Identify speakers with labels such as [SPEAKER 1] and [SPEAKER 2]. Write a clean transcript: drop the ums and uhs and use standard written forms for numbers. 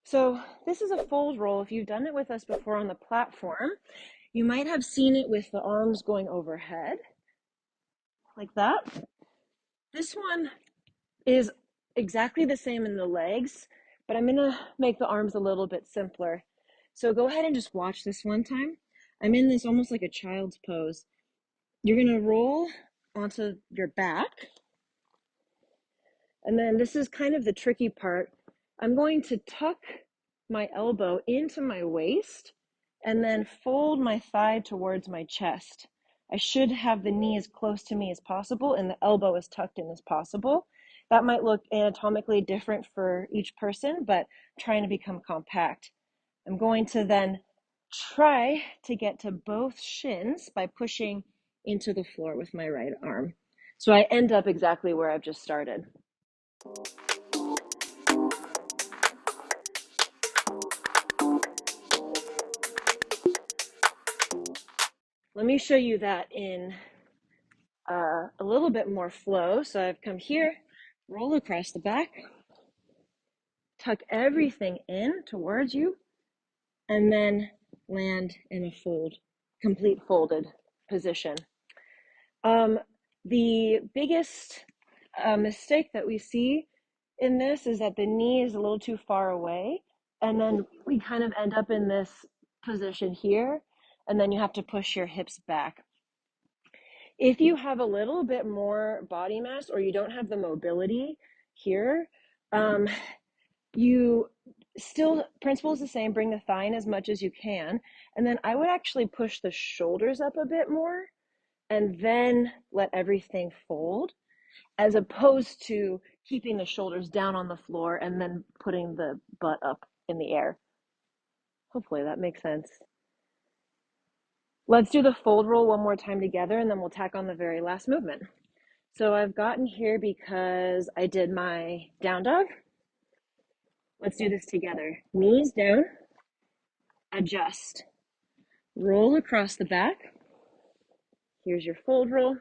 [SPEAKER 1] So this is a fold roll. If you've done it with us before on the platform, you might have seen it with the arms going overhead, like that. This one is exactly the same in the legs, but I'm gonna make the arms a little bit simpler. So go ahead and just watch this one time. I'm in this almost like a child's pose. You're gonna roll onto your back. And then this is kind of the tricky part. I'm going to tuck my elbow into my waist and then fold my thigh towards my chest. I should have the knee as close to me as possible and the elbow as tucked in as possible. That might look anatomically different for each person, but trying to become compact. I'm going to then try to get to both shins by pushing into the floor with my right arm. So I end up exactly where I've just started. Let me show you that in a little bit more flow. So I've come here, roll across the back, tuck everything in towards you, and then land in a complete folded position. The biggest mistake that we see in this is that the knee is a little too far away, and then we kind of end up in this position here, and then you have to push your hips back. If you have a little bit more body mass or you don't have the mobility here, you still, principle is the same, bring the thigh in as much as you can. And then I would actually push the shoulders up a bit more and then let everything fold, as opposed to keeping the shoulders down on the floor and then putting the butt up in the air. Hopefully that makes sense. Let's do the fold roll one more time together, and then we'll tack on the very last movement. So I've gotten here because I did my down dog. Let's do this together. Knees down, adjust, roll across the back. Here's your fold roll.